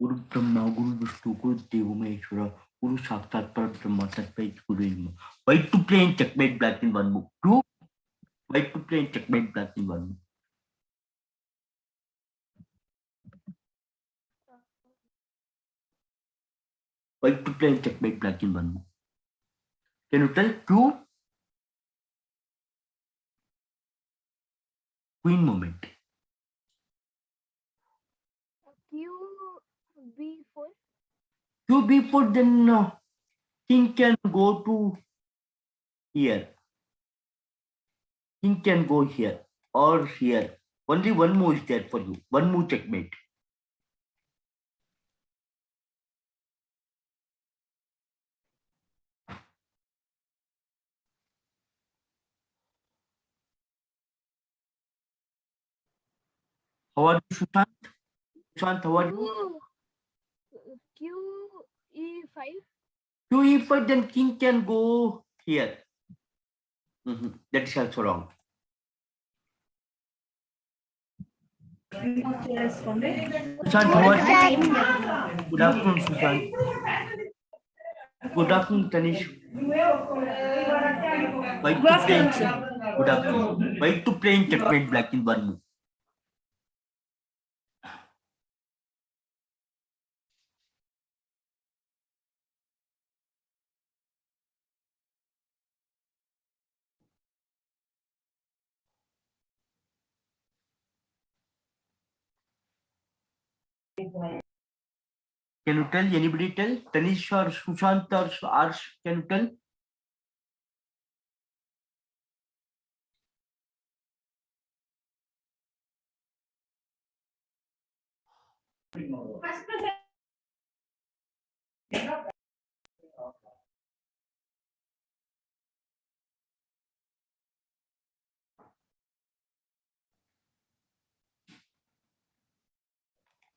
गुरु ब्रह्मा गुरु विष्णु गुरु देव महेश्वरा गुरु साक्षात परब्रह्म तस्मै गुरु नमः. White to play in checkmate black in one move. Two. White to play in checkmate black in one move. White to play in checkmate black in one move. Can you tell? Two. Queen moment. QB4. QB4, then king can go to here. King can go here or here. Only one move is there for you. One move checkmate. How are you, Sushant? Sushant, how are you? QE5. QE5, then king can go here. That is also wrong. Sushant, how are you? Good afternoon, Sushant. Good afternoon, Tanish. White to play. Good afternoon. White to play in checkmate black in one move. Can you tell? Anybody tell? Tanish or Sushant or Arsh? Can you tell?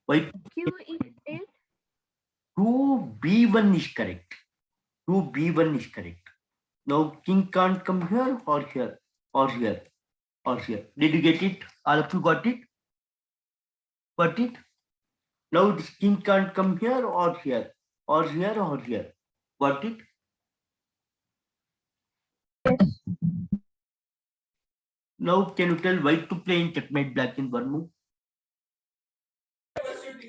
White. QE8. 2B1 is correct. 2B1 is correct. Now king can't come here or here or here or here. Did you get it? All of you got it? Got it? Now this king can't come here or here or here or here. Got it? Now can you tell white to play in checkmate black in one move?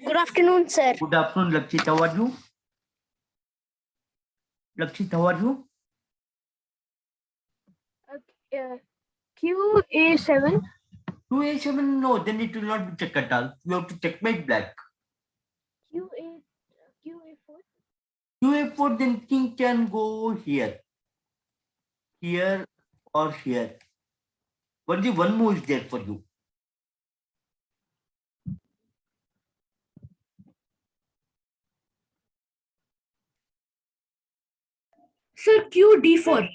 Good afternoon, sir. Good afternoon, Lakshit. How are you? Lakshit, how are you? QA7. 2A7, no, then it will not be check at all. You have to checkmate black. QA4. QA4, then king can go here. Here or here. Only one move is there for you. Sir, QD4.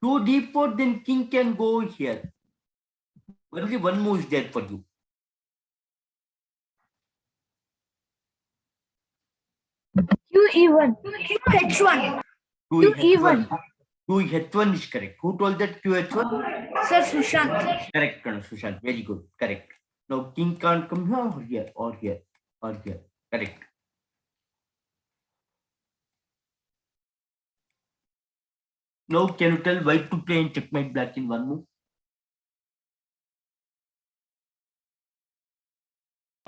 2D4, then king can go here. Only one move is there for you. QE1. QH1. QE1. QH1 is correct. Who told that QH1? Sir, Sushant. Correct, Sushant. Very good. Correct. Now king can't come here or here or here or here. Correct. Now can you tell white to play in checkmate black in one move?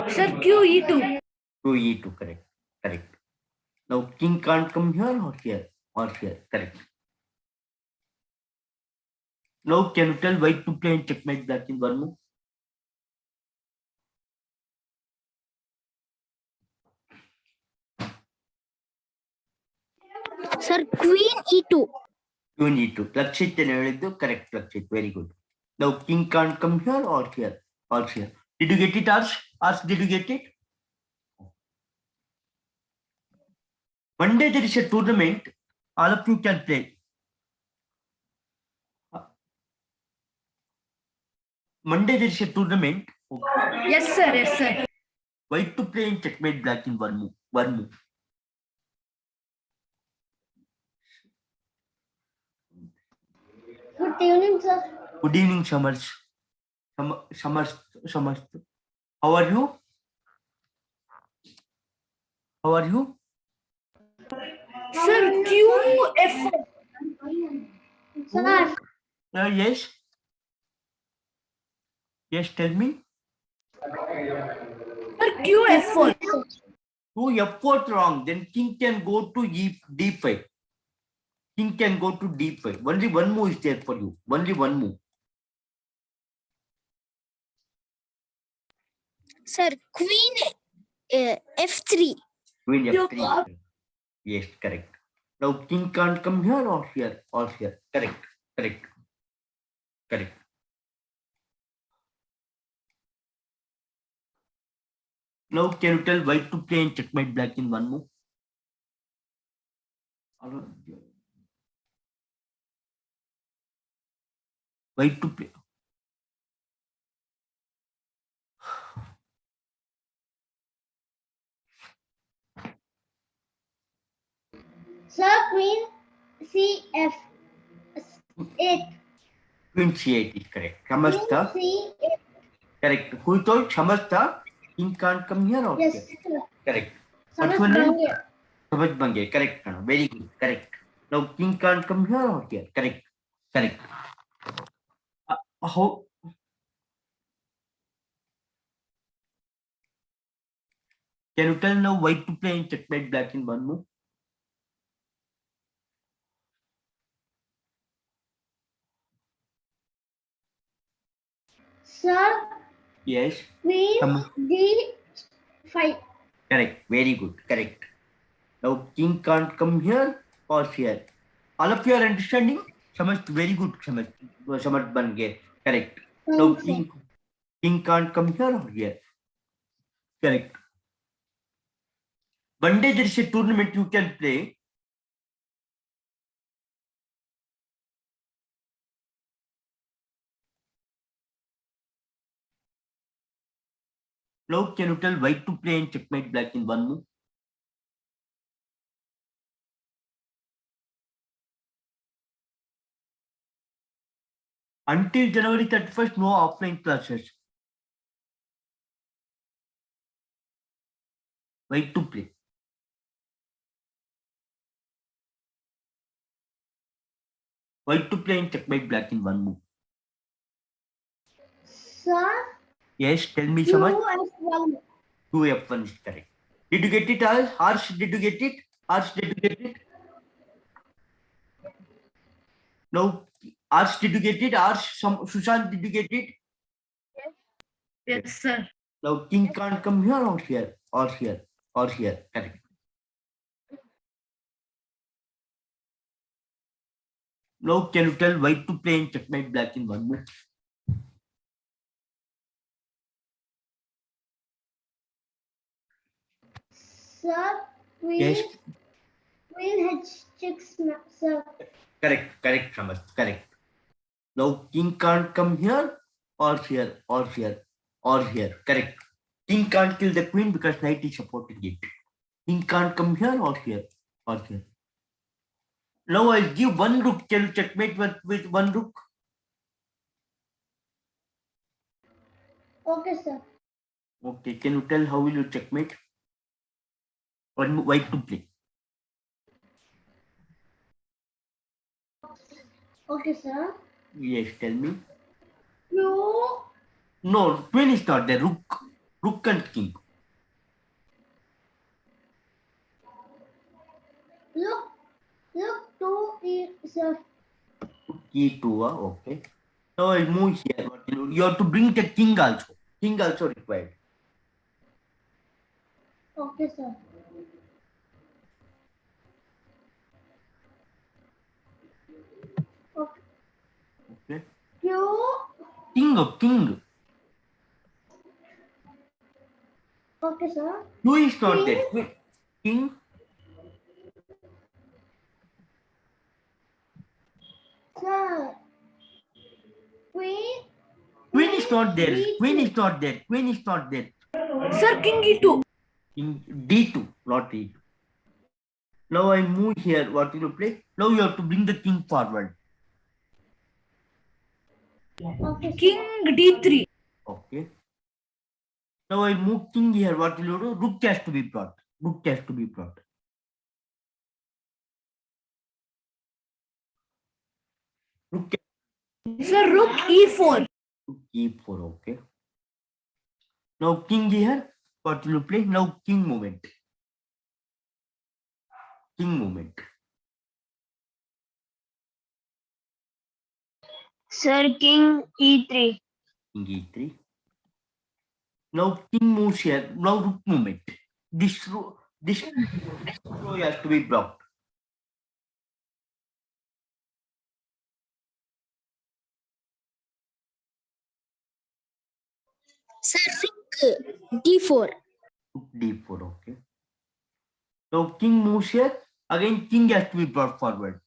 Sir, QE2. QE2, correct. Correct. Now king can't come here or here or here. Correct. Now can you tell white to play in checkmate black in one move? Sir, Queen E2. Queen E2. Lakshit ಹೇಳಿದ್ದು correct, Lakshit. Very good. Now king can't come here or here or here. Did you get it, Arsh? Arsh, did you get it? Monday there is a tournament. All of you can play. Monday there is a tournament. Yes, sir. Yes, sir. White to play in checkmate black in one move. One move. Good evening, sir. Good evening, Samars. Samars. How are you? How are you? Sir, QF. Sir, Yes. Yes, tell me. Sir, QF4. To F4 wrong. Then king can go to D5. King can go to D5. Only one move is there for you. Only one move. sir, Queen F3. Queen You F3. Yes, correct. Now king can't come here or here or here. Correct. Correct. Correct. Now can you tell white to play and checkmate black in one move? White to play. Sir, Queen CF 8. Queen C8 is correct. Queen Samastha. C8. Correct. Who told Samastha? King can't come here or Yes, here? sir. Correct. Samaj What's your name? Bange. Samaj Bange. Correct. Pranav. Very good. Correct. Now king can't come here or here. Correct. Correct. How? Can you tell now white to play and checkmate black in one move? Sir, Yes. Queen Sam- D5. Correct. Very good. Correct. Now king can't come here or here. All of you are understanding? Samaj, very good. Samaj Bange. Correct. Now Thanks, sir. king can't come here or here. Correct. One day there is a tournament you can play. Now can you tell white to play and checkmate black in one move? Until January 31st, no offline classes. White to play. White to play and checkmate black in one move. Sir, Yes, tell me Samaj. QF1. 2F1 is correct. Did you get it, Harsh? Did you get it? Harsh, did you get it? No. Harsh, did you get it? Harsh, Sushant, did you get it? Yes, sir. Now king can't come here or here or here or here. Correct. Now can you tell white to play and checkmate black in one move? Sir, Yes. Queen H6, sir. Correct. Correct, Samaj. Correct. Now king can't come here or here or here or here. Correct. King can't kill the queen because knight is supporting it. King can't come here or here or here. Now I'll give one rook. Can you checkmate with one rook? Okay, sir. Okay. Can you tell how will you checkmate? One white to play. Okay, sir. Yes, tell me. Q. No, queen is not there. Rook and king. Look to E, sir. Key two. Okay. Now I'll move here. You have to bring the king also. King also required. Okay, sir. Okay. Okay. Q. King. Okay, sir. Q is not there. King. Sir. Queen. Queen is not there. D2. Queen is not there. Queen is not there. Sir, King E2. King D2, not E2. Now I move here. What will you play? Now you have to bring the king forward. Okay, sir. King D3. Okay. Now I move king here. What will you do? Rook has to be brought. Rook has to be brought. Rook Sir, rook e4. e4. Okay. Now king here. What will you play? Now king movement. King movement. Sir, king e3. King e3. Now king moves here. Now rook movement. This row has to be blocked. Sir, rook d4. Rook d4. Okay. Now king moves here. Again, king has to be brought forward.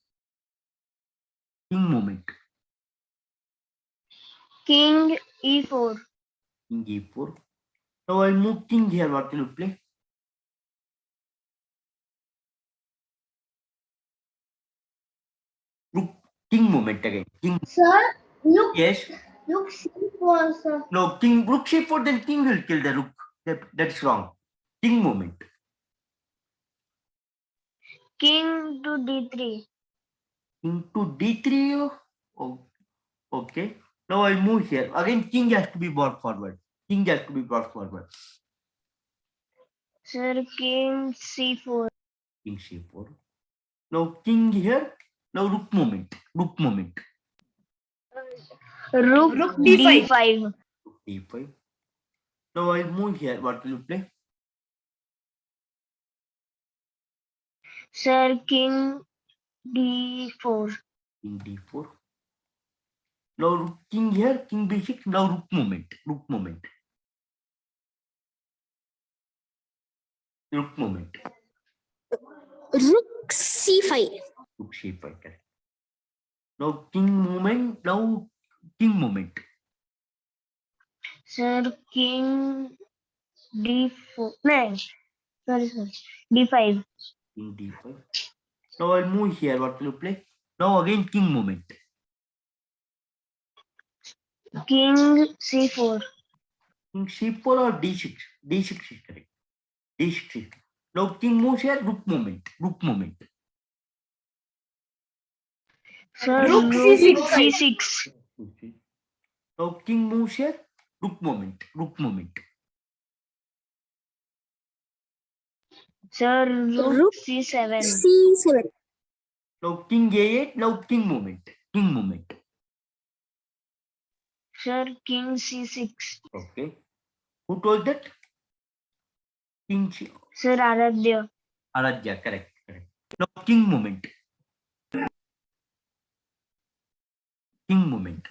King movement. King e4. King e4. Now I'll move king here. What will you play? Rook king movement again. King. Sir, look. Yes. Look c4, sir. No, king rook c4, then king will kill the rook. That's wrong. King movement. King to d3. King to d3. Oh, okay. Now I move here. Again, king has to be brought forward. King has to be brought forward. Sir, king c4. King c4. Now king here. Now rook movement. Rook movement. Rook Rook d5. d5. Rook d5. Now I move here. What will you play? Sir, king d4. King d4. Now rook king here. King b6. Now rook movement. Rook movement. Rook movement. Rook c5. Rook c5. Correct. Now king movement. Now king movement. Sir, king d4. No, sorry. d5. King d5. Now I'll move here. What will you play? Now again king movement. King c4. King c4 or d6. D6 is correct. D6 is. Now king moves here. Rook movement. Rook movement. Sir, Rook rook c6. c6. Okay. Now king moves here. Rook movement. Rook movement. Sir, rook c7. C7. Now king a8. Now king movement. King movement. Sir, king c6. Okay. Who told that? King c. Sir, Aradhya. Aradhya. Correct. Correct. Now king movement. King movement.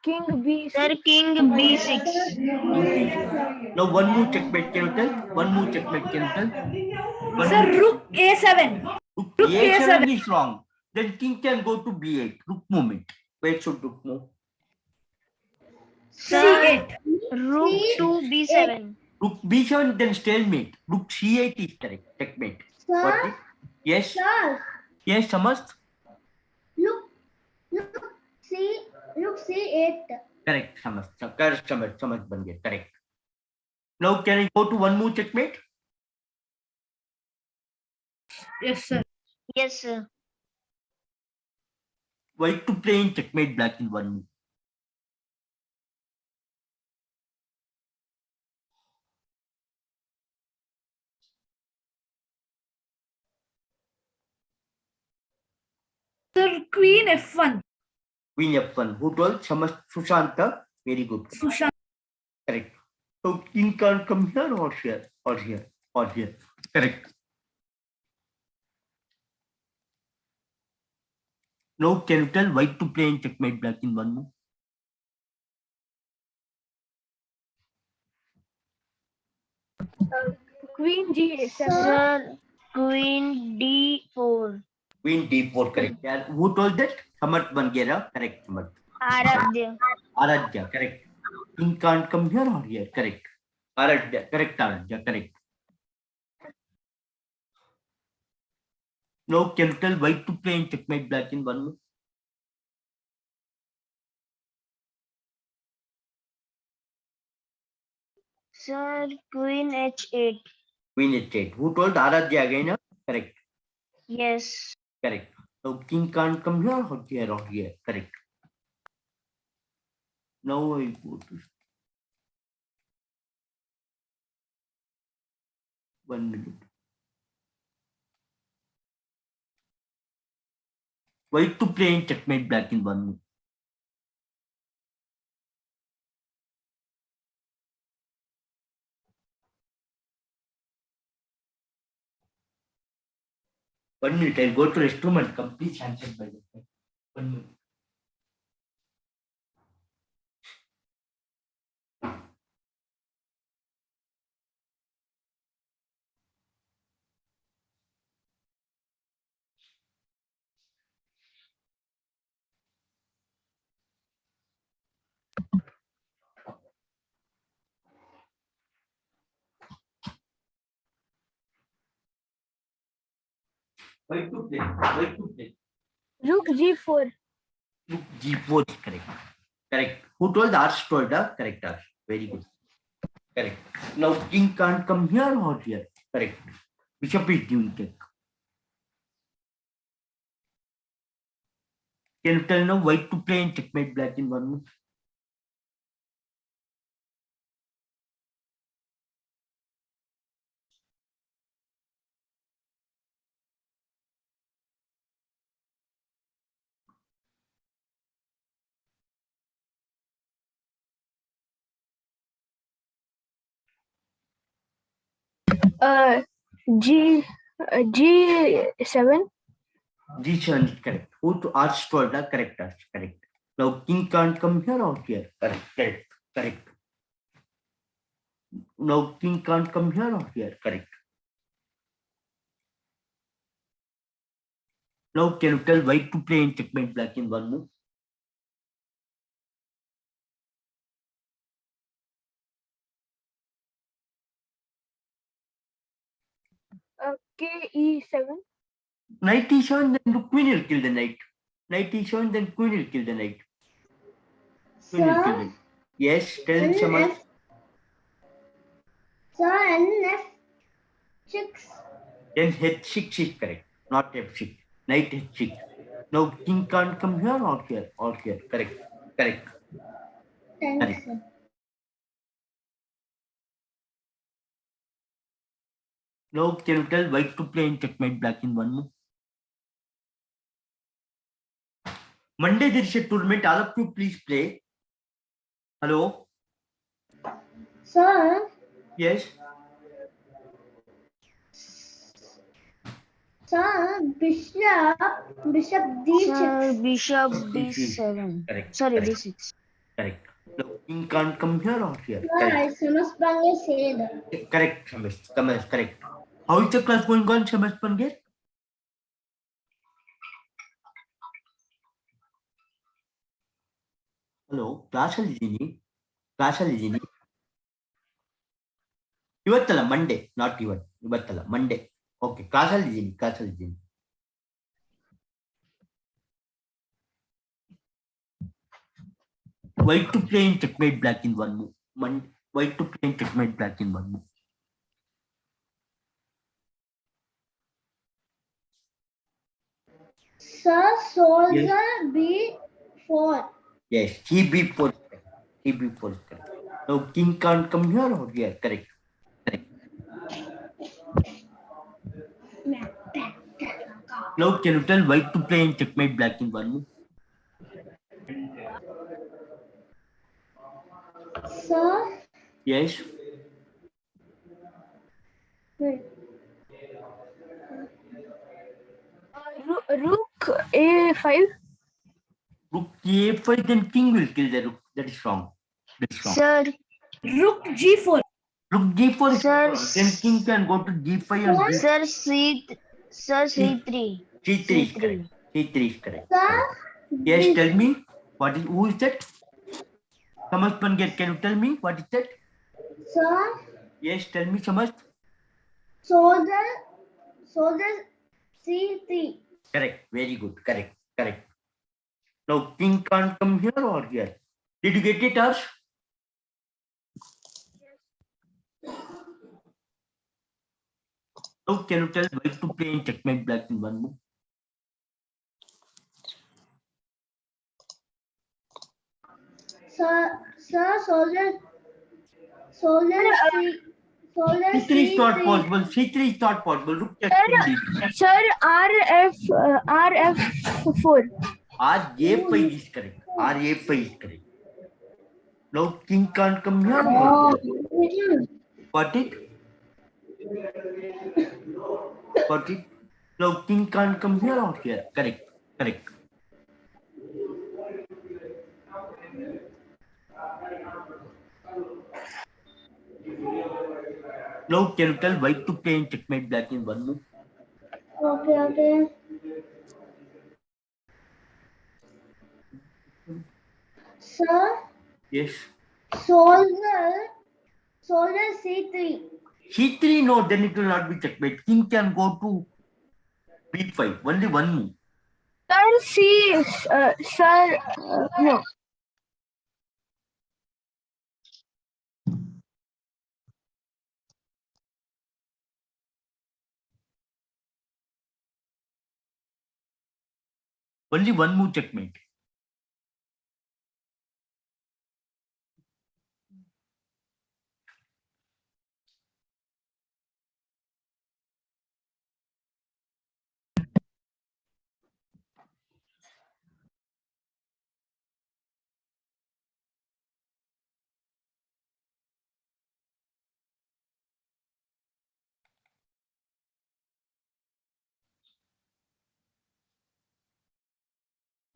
King b6. Sir, king b6. King b6. Now one more checkmate. Can you tell? One more checkmate. Can you tell? One Sir, more rook a7. Rook Rook a7 a7. is wrong. Then king can go to b8. Rook movement. Where should rook move? Sir, c8. rook to b7. Rook b7, then stalemate. Rook c8 is correct. Checkmate. Got it? Yes. Sir, Yes, Samast? look c8. Correct, Samast. Correct, Samast ban gaya. Correct. Now can I go to one more checkmate? Yes, sir. Yes, sir. White to play in checkmate black in one move. Sir, queen f1. Queen f1. Who told? Samast Sushanta. Very good. Sushant. Correct. So king can't come here or here or here or here. Correct. Now can you tell white to play in checkmate black in one move? Queen g7. Sir, queen d4. Queen d4, correct. Yeah. Who told that? Samarth Bangera, correct. Samarth. Aradhya. Aradhya, correct. King can't come here or here, correct. Aradhya, correct. Aradhya, correct. Now can you tell white to play in checkmate black in one move? Sir, queen h8. Queen H8. Who told Aradhya again? Correct. Yes. Correct. Now king can't come here or here or here. Correct. Now I go to 1 minute. White to play in checkmate black in 1 minute. One minute, I'll go to restroom and complete answer by the time. 1 minute. White to play. White to play. Rook G4. Look, G4 is correct. Correct. Who told Arch told? Correct, Arch. Very good. Correct. Now king can't come here or here. Correct. Bishop is doing check. Can you tell now white to play in checkmate black in 1 minute? G7. G7 is correct. Who to Arch told? Correct, Arch. Correct. Now king can't come here or here. Correct. Correct. Correct. Now king can't come here or here. Correct. Now can you tell white to play in checkmate black in 1 move? K E7. Knight E7, then the queen will kill the knight. Knight E7, then queen will kill the knight. Queen will kill the Sir, knight. Yes, tell Samarth. Sir, N6. Then H6 is correct, not F6. Knight H6. Now king can't come here or here or here. Correct. Correct. Thanks, sir. Now can you tell white to play in checkmate black in 1 move? Monday there is a tournament. All of you please play. Hello? Sir, Yes? sir, Bishop D6. Sir, Bishop D7. Correct. Sorry, Correct. D6. Correct. Now king can't come here or here. Sir, Correct. I Samaspange said. Correct, Samarth. Correct. How is the class going on, Samarth Pange? Hello ಕ್ಲಾಸಲ್ಲಿದ್ದೀನಿ ಕ್ಲಾಸಲ್ಲಿದ್ದೀನಿ ಇವತ್ತಲ್ಲ Monday not ಇವತ್ತಲ್ಲ Monday okay ಕ್ಲಾಸಲ್ಲಿದ್ದೀನಿ white to play in checkmate black in 1 move. White to play in checkmate black in 1 move. Sir, soldier B4. Yes, CB4 is correct. CB4 is correct. Now king can't come here or here. Correct. Correct. Now can you tell white to play in checkmate black in 1 move? Sir, Yes. wait. Rook A5. Rook A5, then king will kill the rook. That is wrong. Sir, Rook G4. Rook G4 is Sir, wrong. Then king can go to G5 and Sir, C3. C3 is correct. C3 is correct. Sir, Yes, tell me who is that? Samarth Pange, can you tell me what is that? Sir, Yes, tell me Samarth. soldier C3. Correct. Very good. Correct. Now king can't come here or here. Did you get it, Arsh? Now can you tell white to play in checkmate black in one move? Sir, soldier C3 is not possible. C3 is not possible. Rook checkmate D. Sir, RF4. RA5 is correct. RA5 is correct. Now king can't come here. Got it? Got it? Now king can't come here or here. Correct. Correct. Now can you tell white to play in checkmate black in one move? Okay. Sir, Yes. soldier C3. C3, no, then it will not be checkmate. King can go to B5. Only one move. Sir, no. Only one move checkmate.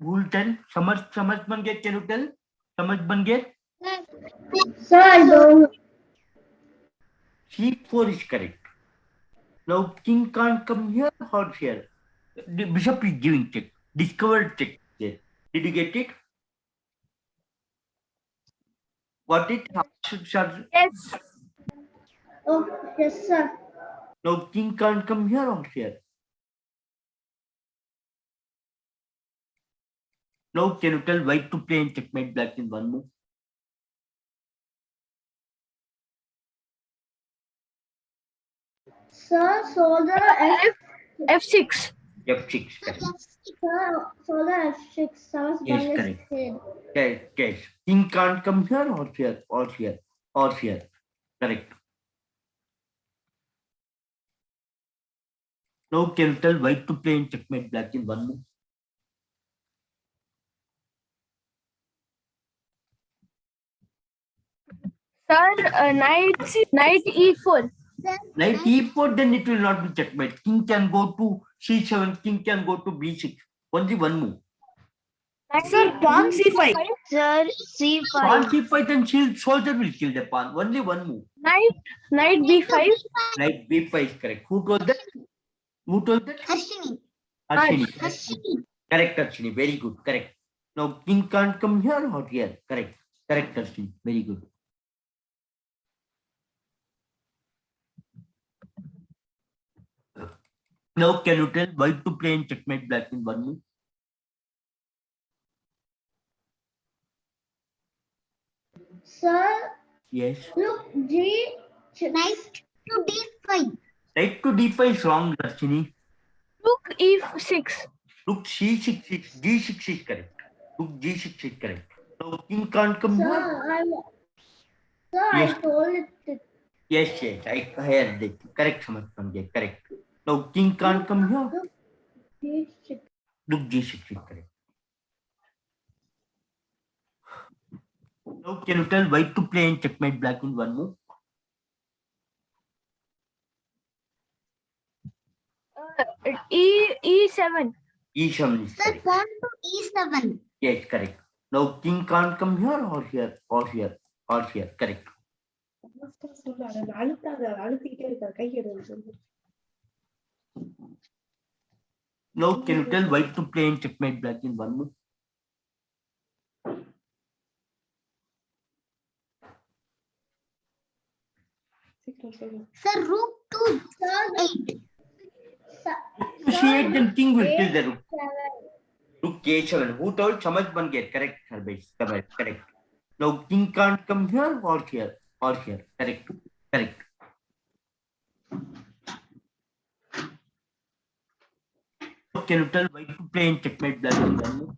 Rule 10. समझ बन गए? Can you tell? समझ बन गए? Sir, I don't. C4 is correct. Now king can't come here or here. The bishop is giving check. Discovered check there. Did you get it? Got it? Yes. Oh, yes, sir. Now king can't come here or here. Now can you tell white to play in checkmate black in one move? Sir, soldier F6. F6. Correct. Sir, soldier F6. Yes, correct. Yes. King can't come here or here or here or here. Correct. Now can you tell white to play in checkmate black in one move? Sir, knight E4. Knight E4, then it will not be checkmate. King can go to C7. King can go to B6. Only one move. Sir, pawn C5. Sir, C5. Pawn C5, then soldier will kill the pawn. Only one move. Knight B5. Knight B5 is correct. Who told that? Who told that? Harshini. Harshini. Correct, Harshini. Very good. Correct. Now king can't come here or here. Correct. Correct, Harshini. Very good. Now can you tell white to play in checkmate black in one move? Sir, Yes. look, knight to D5. Knight to D5 is wrong, Harshini. Rook E6. Rook C6 is D6 is correct. Rook G6 is correct. Now king can't come here. I told it. Yes. I heard it. Correct, Samarth. Correct. Now king can't come here. D6. Rook G6 is correct. Now can you tell white to play in checkmate black in one move? E7. E7 is correct. Pawn to E7. Yes, correct. Now king can't come here or here or here or here. Correct. Now can you tell white to play in checkmate black in one move? Sir, rook to C8. C8, then king will kill the rook. Rook K7. Who told? Samaj ban gaya. Correct, Harbesh. Correct. Now king can't come here or here or here. Correct. can you tell white to play in checkmate black in one move?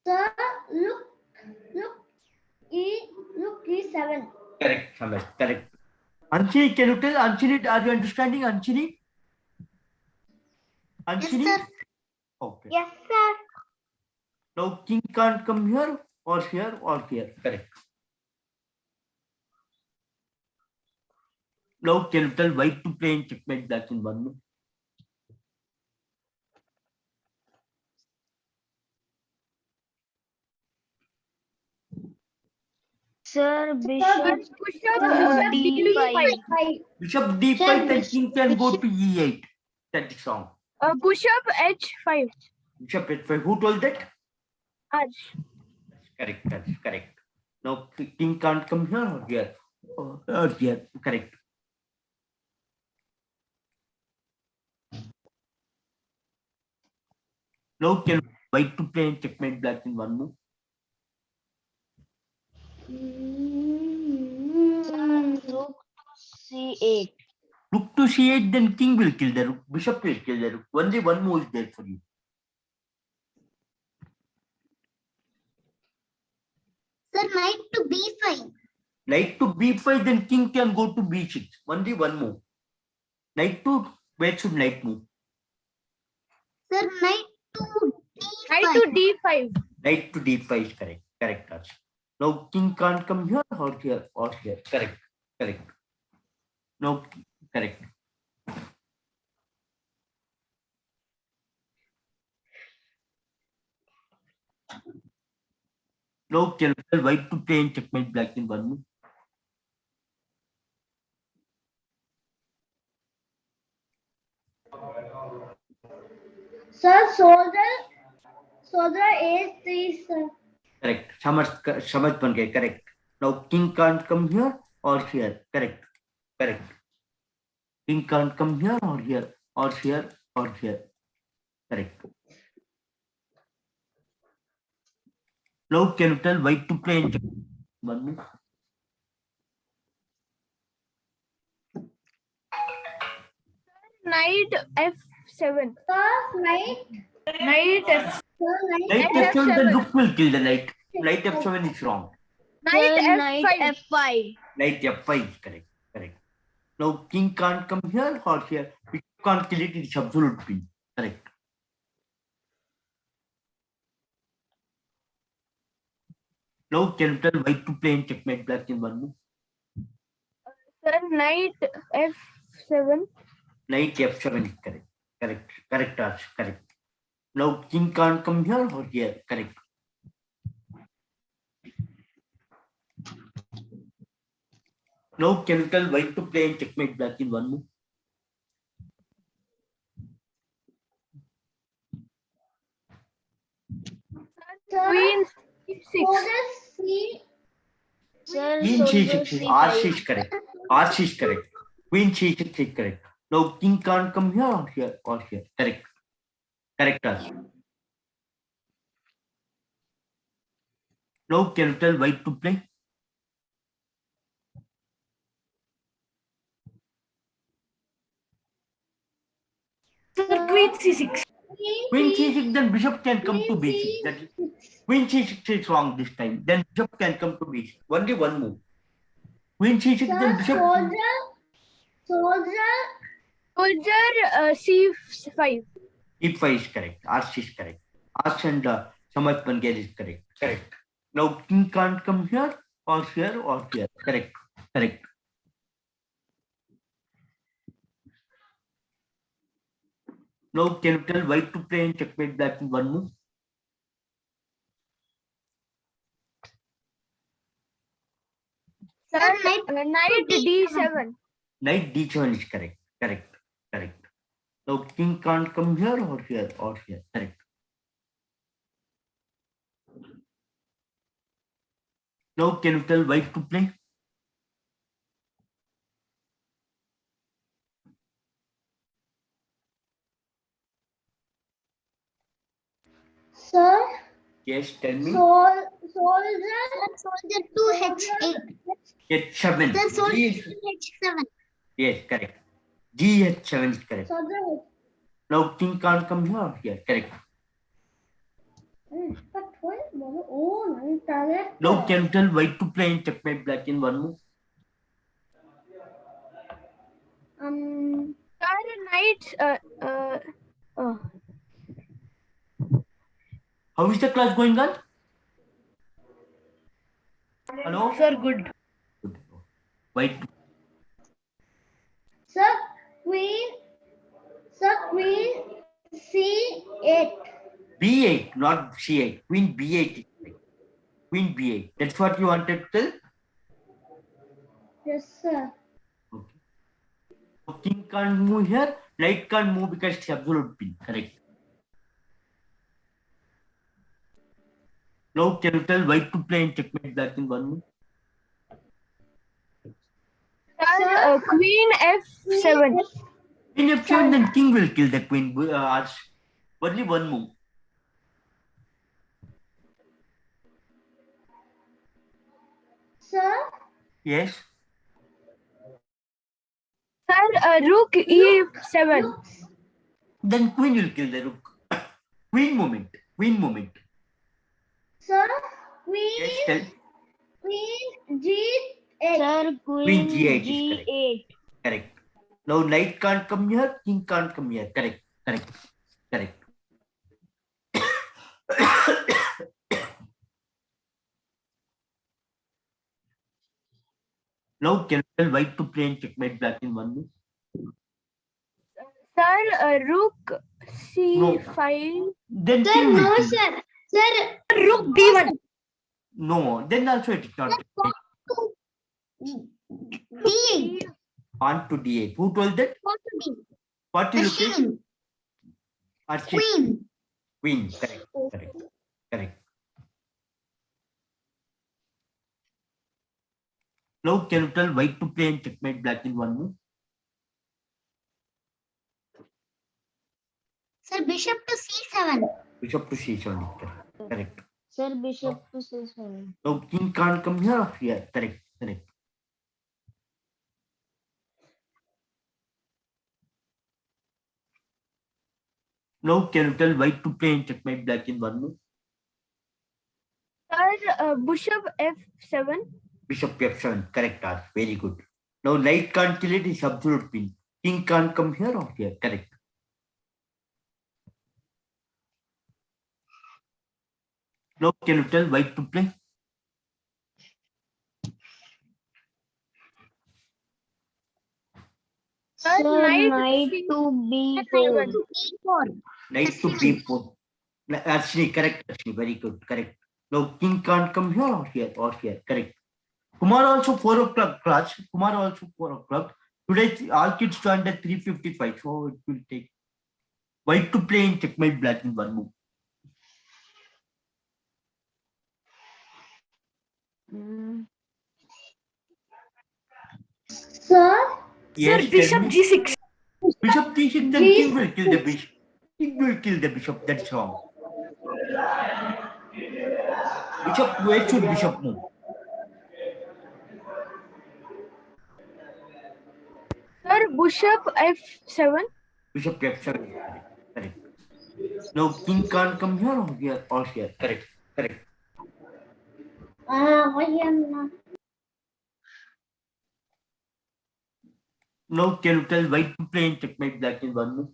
Sir, look E7. Correct, Samaj, correct. Anshini, can you tell Anshini, are you understanding Anshini? Anshini? Yes, sir. Okay. Yes, sir. Now king can't come here or here or here. Correct. Now can you tell white to play in checkmate black in one move? Sir, Bishop D5. Bishop D5, then king can go to E8. That's the song. Bishop H5. Bishop H5. Who told that? Arch. Correct, that's correct. Now king can't come here or here. Or here. Correct. Now can white to play in checkmate black in one move? Rook C8. Rook to C8, then king will kill the rook. Bishop will kill the rook. Only one move is there for you. Sir, knight to B5. Knight to B5, then king can go to B6. Only one move. Knight to, where should knight move? Sir, knight to D5. Knight to D5. Knight to D5 is correct. Correct answer. Now king can't come here or here or here. Correct. Correct. Now correct. Now can tell white to play in checkmate black in one move. Sir, soldier A3, sir. Correct. Samaj ban gaye. Correct. Now king can't come here or here. Correct. Correct. King can't come here or here or here or here. Correct. Now can you tell white to play in checkmate one move? Knight F7. Sir, knight. Knight F. Sir, knight. Knight F7, the rook will kill the knight. Knight F7 is wrong. Knight F5. Knight F5 is correct. Correct. Now king can't come here or here. We can't kill it. It's absolute win. Correct. Now can you tell white to play in checkmate black in one move? Sir, Knight F7. Knight F7 is correct. Correct. Correct answer. Correct. Now king can't come here or here. Correct. Now can you tell white to play in checkmate black in one move? Queen C6. Soldier C. Sir, Queen C6 is R6 is correct. R6 is correct. Queen C6 is correct. Now king can't come here or here or here. Correct. Correct answer. Now can you tell white to play? Sir, Queen C6. Queen C6, then bishop can come to B6. That is, Queen C6 is wrong this time. Then bishop can come to B6. Only one move. Queen C6, then bishop. Soldier C5. E5 is correct. R6 is correct. R and Samaj Bangal is correct. Correct. Now king can't come here or here or here. Correct. Correct. Now can you tell white to play in checkmate black in one move? Sir, Knight D7. Knight D7 is correct. Correct. Correct. Now king can't come here or here or here. Correct. Now can you tell white to play? Sir, Yes, tell me. soldier to H8. H7. Sir, soldier Please. to H7. Yes, correct. Gh7 is correct. Sodra. Now king can't come here or here. Correct. But why? Oh, nice target. Now can you tell white to play in checkmate black in one move? Sir, knight. How is the class going on? Hello? Sir, good. Good. White. Sir, queen C8. B8, not C8. Queen B8. Queen B8. That's what you wanted to tell? Yes, sir. Okay. So king can't move here. Knight can't move because it's absolute pin. Correct. Now can you tell white to play in checkmate black in one move? Sir, queen F7. Queen F7, then king will kill the queen. Only one move. Sir, Yes. Sir, rook E7. Then queen will kill the rook. Queen movement. Queen movement. sir, Yes, tell. queen G8. Sir, Queen G8 is correct. Correct. Now knight can't come here, king can't come here. Correct. Correct. Correct. Now can you tell white to play in checkmate black in one move? Sir, rook C5. Then Sir, king will no, kill. sir. Sir, Rook D1. No, then also it is not. D8. On to D8. Who told that? What you look at? Archie. Queen. Queen. Correct. Correct. Correct. Now can you tell white to play in checkmate black in one move? Sir, bishop to C7. Bishop to C7. Correct. Correct. Sir, bishop to C7. Now king can't come here or here. Correct. Correct. Now can you tell white to play in checkmate black in one move? Sir, bishop F7. Bishop F7. Correct. Very good. Now knight can't kill it. It's absolute pin. King can't come here or here. Correct. Now can you tell white to play? Sir, knight to B4. Knight to B4. Actually, correct. Actually, very good. Correct. Now king can't come here or here or here. Correct. Tomorrow also 4 o'clock class. Tomorrow also 4 o'clock. Today all kids joined at 3:55. So it will take white to play in checkmate black in one move. Sir, Yes, Sir, bishop tell me. G6. Bishop G6, then king will kill the bishop. King will kill the bishop. That's wrong. Bishop, where should bishop move? Sir, bishop F7. Bishop F7. Correct. Now king can't come here or here or here. Correct. Correct. Now can you tell white to play in checkmate black in one move?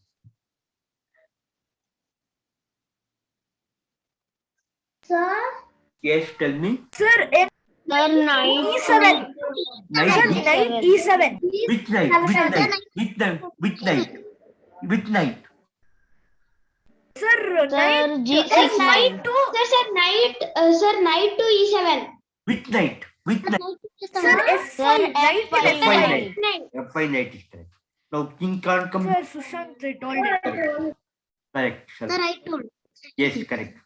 sir, Yes, tell me. Sir, knight E7. Knight Sir, E7. knight E7. Which knight? Which knight? Which knight? Which knight? Which knight? Sir, knight G6. knight to Sir, knight to E7. Which knight? Which knight? Sir, F5. Knight to F5 F5. knight. F5 knight is correct. Now king can't come. Sir, Sushant told it. Correct. Sir. Sir, I told. Yes, correct.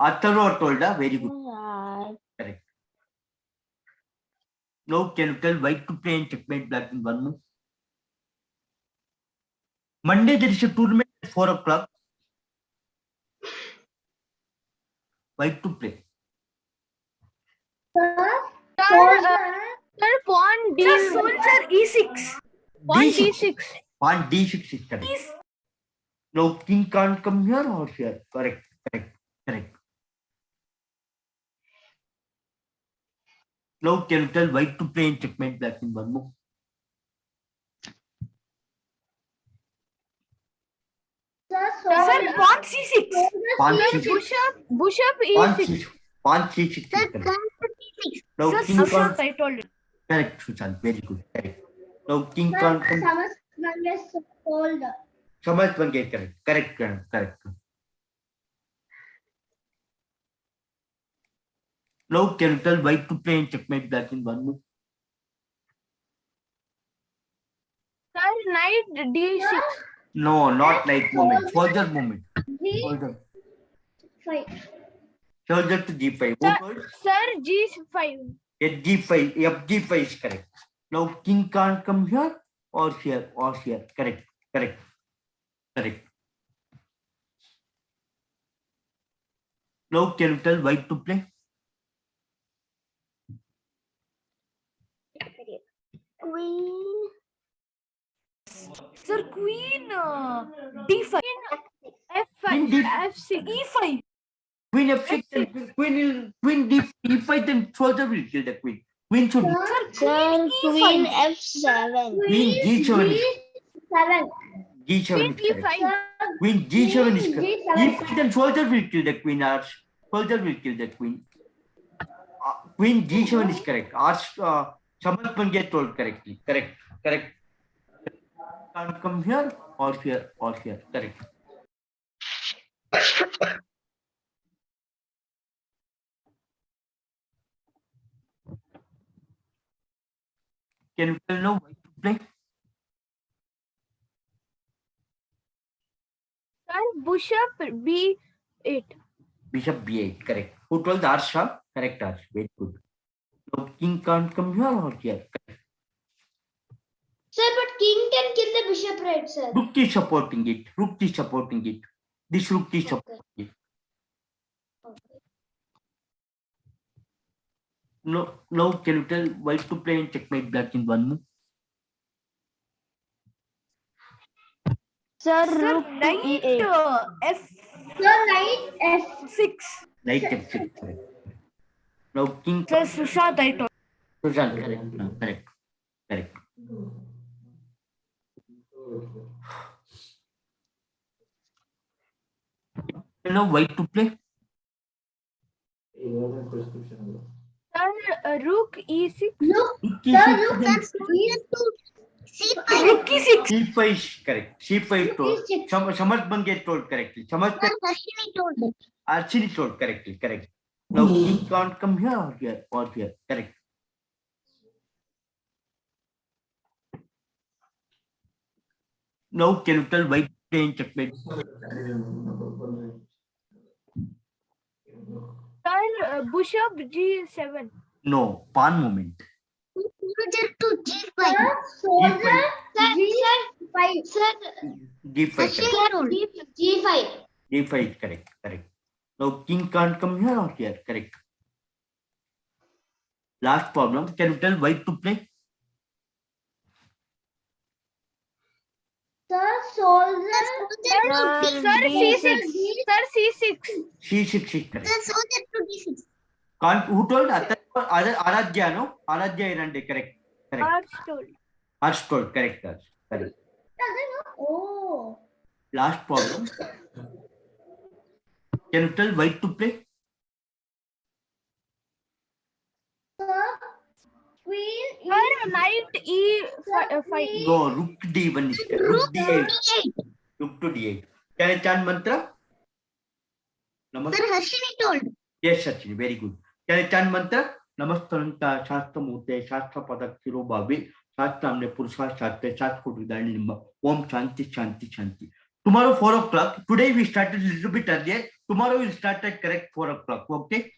Atharva told, very good. Correct. Now can you tell white to play in checkmate black in one move? Monday there is a tournament at 4 o'clock. White to play. Sir, Sir, pawn Sir, soldier E6. D6. Pawn D6 is correct. Is Now king can't come here or here. Correct. Correct. Now can you tell white to play in checkmate black in one move? sir, pawn C6. Pawn Sir, C6. bishop Pawn E6. C6. Pawn C6 is correct. Now Sir, king Sushant, can't. I told you. Correct, Sushant. Very good. Correct. Now king can't come. Samaj Bange, correct. Now can you tell white to play in checkmate black in one move? Sir, knight D6. No, not like movement. Soldier movement. Soldier to G5. Sir, G5. F G5 is correct. Now king can't come here or here. Correct. Now can you tell white to play? Queen. Sir, queen D5. F5. Queen D- F6. E5. Queen F6 and queen D5, then soldier will kill the queen. Queen should Sir, Queen Queen F7. Queen G7 is Queen correct. P5. Queen G7 is correct. E5, then soldier will kill the queen. Soldier will kill the queen. Queen G7 is correct. Samaj Bange told correctly. Correct. Can't come here or here. Correct. Can you tell now white to play? Sir, bishop B8. Bishop B8, correct. Who told the Arsha? Correct, Arsh. Very good. Now king can't come here or here. Sir, but king can kill the bishop, right, sir? Rook is supporting it. This rook is supporting it. Now can you tell white to play in checkmate black in one move? Sir, knight F. Sir, knight F6. Knight F6, correct. Now king. Sir, Sushant, I told. Sushant, correct. No, correct. Now white to play. Sir, rook E6. Look, Rook sir, E6, look, then that's C5. Rook E6. C5 is correct. C5 told. Samaj Bange told correctly. Samaj Harshini told it. Archini told correctly. Correct. Now king can't come here or here. Correct. Now can you tell white play in checkmate? Sir, bishop G7. No, pawn movement. Soldier to G5. Soldier G5. Sir, D5 correct. G5. D5 is correct. Now king can't come here or here. Correct. Last problem. Can you tell white to play? Sir, soldier. Sir, C6. Sir, C6. C6 is correct. Soldier to D6. Who told? Aradhya, no? Aradhya Irande, correct. Arch told. Harsh told, correct. Oh. Last problem. Can you tell white to play? Sir, queen. Sir, knight E5. No, rook D1 is correct. Rook D8. Rook to D8. Can I chant mantra? Namaste. Sir, Harshini told. Yes, Sachin, very good. Can I chant mantra? Namastaranta Shastra Mute, Shastra Padak Shiro Babi, Shastra Amne Purusha Shastra, Shastra Kudidani Limba, Om Shanti. Tomorrow 4 o'clock. Today we started a little bit earlier. Tomorrow we'll start at correct 4 o'clock. Okay?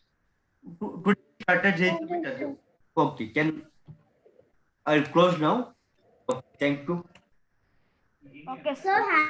Today we started a little bit earlier. Okay, I'll close now. Okay, thank you. Okay, Sir,